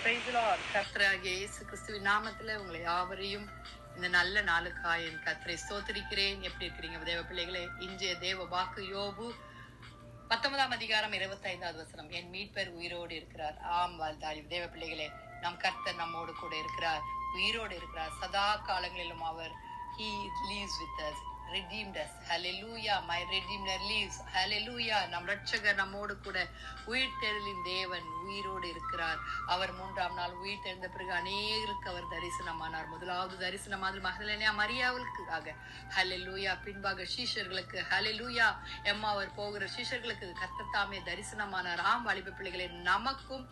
Praise the Lord. கர்த்தராகிய இயேசு கிறிஸ்துவின் நாமத்துல உங்களை யாவரையும் இந்த நல்ல நாளுக்காய் என் கர்த்தரை ஸ்தோத்திரிக்கிறேன். எப்படி இருக்கிறீங்க தேவ பிள்ளைகளே? இன்றைய தேவ வாக்கு யோபு 19ஆம் அதிகாரம் 25வது வசனம். என் மீட்பர் உயிரோடு இருக்கிறார். ஆம் வாழ்ந்தாய் தேவ பிள்ளைகளே, நம் கர்த்தர் நம்மோடு கூட இருக்கிறார், உயிரோடு இருக்கிறார். சதா காலங்களிலும் அவர் he lives with us, redeemed us. Hallelujah, my redeemer lives. Hallelujah, நம் இரட்சகர் நம்மோடு கூட உயிர்த்தெழுதலின் தேவன் உயிரோடு இருக்கிறார். அவர் 3ஆம் நாள் உயிர் தெழுந்த பிறகு அநேகருக்கு அவர் தரிசனமானார். முதலாவது தரிசனமாவது மகதலேனா மரியாவுக்காக. ஹல்லேலூயா. பின்பாக சீஷர்களுக்கு. ஹல்லேலூயா. எம்மாவர் போகிற சீஷர்களுக்கு கர்த்தர் தாமே தரிசனமானார். ஆம் வாலிப பிள்ளைகளே, நமக்கும்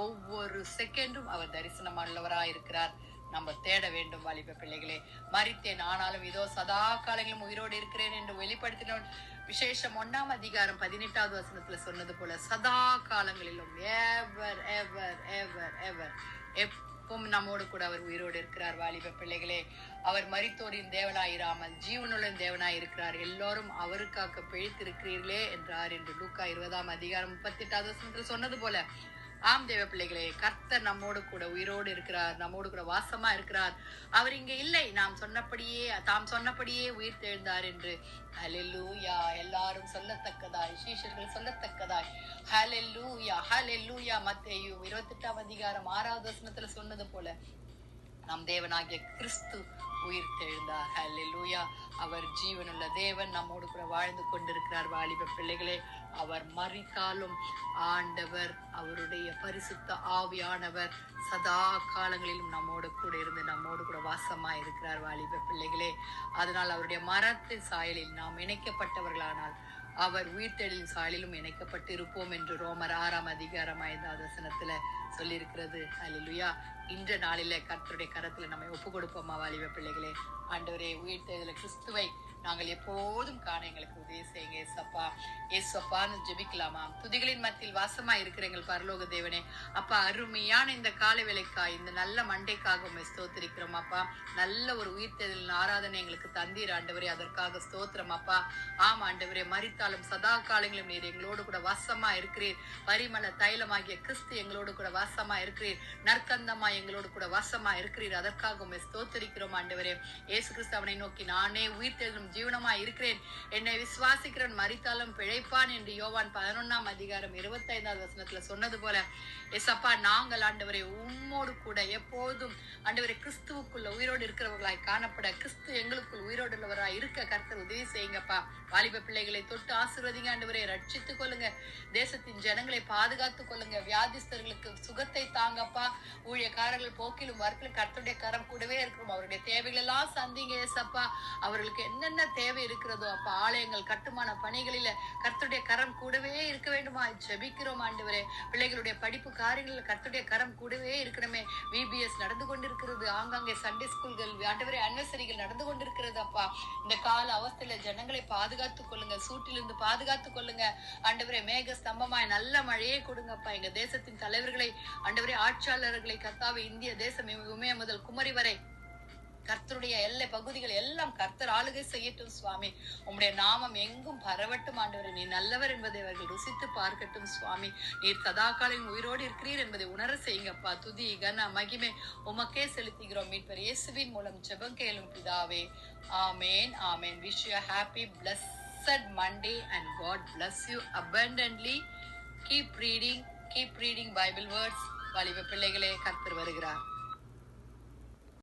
ஒவ்வொரு செகண்டும் அவர் தரிசனமானவராயிருக்கிறார். நம்ம தேட வேண்டும் வாலிப பிள்ளைகளே. மரித்தேன் ஆனாலும் இதோ சதா காலங்களிலும் உயிரோடு இருக்கிறேன் என்று வெளிப்படுத்தின விசேஷம் 1ஆம் அதிகாரம் 18வது வசனத்துல சொன்னது போல சதா காலங்களிலும் எவர் எவர் எவர் எவர் எப்பவும் நம்மோடு கூட அவர் உயிரோடு இருக்கிறார். வாலிப பிள்ளைகளே, அவர் மரித்தோரின் தேவனாயிராமல் ஜீவனுள்ள தேவனாய் இருக்கிறார். எல்லோரும் அவருக்காக பிழைத்திருக்கிறீர்களே என்றார் என்று லூக்கா 20ஆம் அதிகாரம் 38வது வசனத்துல சொன்னது போல. ஆம் தேவ பிள்ளைகளே, கர்த்தர் நம்மோடு கூட உயிரோடு இருக்கிறார், நம்மோடு கூட வாசமா இருக்கிறார். அவர் இங்க இல்லை, தாம் சொன்னபடியே உயிர் தெழுந்தார் என்று ஹல்லேலூயா எல்லாரும் சொல்லத்தக்கதாய், சீஷர்கள் சொல்லத்தக்கதாய். ஹல்லேலூயா ஹல்லேலூயா. மத்தேயு 28ஆம் அதிகாரம் 6வது வசனத்துல சொன்னது போல நம் தேவனாகிய கிறிஸ்து உயிர் தெழுந்தார். ஹல்லேலூயா. அவர் ஜீவனுள்ள தேவன், நம்மோடு கூட வாழ்ந்து கொண்டிருக்கிறார். வாலிப பிள்ளைகளே, அவர் மரித்தாலும் ஆண்டவர் அவருடைய பரிசுத்த ஆவியானவர் சதா காலங்களிலும் நம்மோடு கூட இருந்து நம்மோடு கூட வாசமா இருக்கிறார். வாலிப பிள்ளைகளே, அதனால் அவருடைய மரத்தின் சாயலில் நாம் இணைக்கப்பட்டவர்களானால் அவர் உயிர்த்தெழுதலின் சாயலிலும் இணைக்கப்பட்டு இருப்போம் என்று ரோமர் 6ஆம் அதிகாரம் 5வது வசனத்துல சொல்லியிருக்கிறது. ஹல்லேலூயா. இன்ற நாளில கர்த்தருடைய கரத்துல நம்ம ஒப்பு கொடுப்போமா வாலிப பிள்ளைகளே? ஆண்டவரே, உயிர்த்தெழுதல கிறிஸ்துவை நாங்கள் எப்போதும் காண எங்களுக்கு உதவி செய்யுங்க ஏசப்பா. ஏசப்பான்னு ஜெபிக்கலாமா? துதிகளின் மத்தியில் வாசமா இருக்கிற எங்கள் பரலோக தேவனே, அப்பா, அருமையான இந்த காலை வேளைக்காய், இந்த நல்ல மண்டைக்காக உண்மை ஸ்தோத்திரிக்கிறோம் அப்பா. நல்ல ஒரு உயிர்த்தெழுதலின் ஆராதனை எங்களுக்கு தந்தீர் ஆண்டவரே, அதற்காக ஸ்தோத்திரம் அப்பா. ஆம் ஆண்டவரே, மரித்தாலும் சதா காலங்களும் நீர் எங்களோடு கூட வாசமா இருக்கிறீர். பரிமள தைலமாகிய கிறிஸ்து எங்களோடு கூட வாசமா இருக்கிறீர். நற்கந்தமா எங்களோடு கூட வாசமா இருக்கிறீர். அதற்காக உண்மை ஸ்தோத்திரிக்கிறோம் ஆண்டவரே. இயேசு கிறிஸ்து அவனை நோக்கி, நானே உயிர்த்தெழுதலும் ஜீவனமா இருக்கிறேன், என்னை விசுவாசிக்கிறவன் மரித்தாலும் பிழைப்பான் என்று யோவான் 11ஆம் அதிகாரம் 25வது வசனத்துல சொன்னது போல ஏசப்பா, நாங்கள் ஆண்டவரை உம்மோடு கூட எப்போதும் ஆண்டவரை கிறிஸ்துவுக்குள்ள உயிரோடு இருக்கிறவர்களாய் காணப்பட, கிறிஸ்து எங்களுக்குள் உயிரோடு உள்ளவராய் இருக்க கர்த்தர் உதவி செய்யுங்கப்பா. வாலிப பிள்ளைகளை தொட்டு ஆசீர்வதிங்க ஆண்டவரை, ரட்சித்துக் கொள்ளுங்க. தேசத்தின் ஜனங்களை பாதுகாத்துக் கொள்ளுங்க. வியாதிஸ்தர்களுக்கு சுகத்தை தாங்கப்பா. ஊழியக்காரர்கள் போக்கிலும் வர்க்கிலும் கர்த்தருடைய கரம் கூடவே இருக்கிறோம். அவருடைய தேவைகள் எல்லாம் சந்திங்க ஏசப்பா. அவர்களுக்கு என்னென்ன தேவை இருக்கிறதோ அப்பா, ஆலயங்கள் கட்டுமான பணிகளில கர்த்தருடைய கரம் கூடவே இருக்க வேண்டுமா ஜெபிக்கிறோம் ஆண்டவரே. பிள்ளைகளுடைய படிப்பு காரியங்களில் கர்த்தருடைய கரம் கூடவே இருக்கணுமே. VBS நடந்து கொண்டிருக்கிறது, ஆங்காங்கே சண்டே ஸ்கூல்கள் ஆண்டவரே அனிவர்சரிகள் நடந்து கொண்டிருக்கிறது அப்பா. இந்த கால அவஸ்தையில ஜனங்களை பாதுகாத்துக் கொள்ளுங்க, சூட்டிலிருந்து பாதுகாத்துக் கொள்ளுங்க ஆண்டவரே. மேக ஸ்தம்பமாய் நல்ல மழையை கொடுங்கப்பா. எங்க தேசத்தின் தலைவர்களை ஆண்டவரே, ஆட்சியாளர்களை கர்த்தாவே, இந்திய தேசம் இமய முதல் குமரி வரை கர்த்தருடைய எல்லை பகுதிகள் எல்லாம் கர்த்தர் ஆளுகை செய்யட்டும் சுவாமி. உம்முடைய நாமம் எங்கும் பரவட்டும் ஆண்டவரே. நீ நல்லவர் என்பதை அவர்கள் ருசித்து பார்க்கட்டும் சுவாமி. நீர் சதாகாலின் உயிரோடு இருக்கிறீர் என்பதை உணர செய்யுங்கப்பா. துதி கன மகிமை உமக்கே செலுத்துகிறோம். மீட்பர் இயேசுவின் மூலம் ஜெபம் கேளும் பிதாவே. ஆமேன் ஆமேன். Wish you a happy blessed Monday and God bless you abundantly. Keep reading Bible words. வாலிப பிள்ளைகளே, கர்த்தர் வருகிறார்.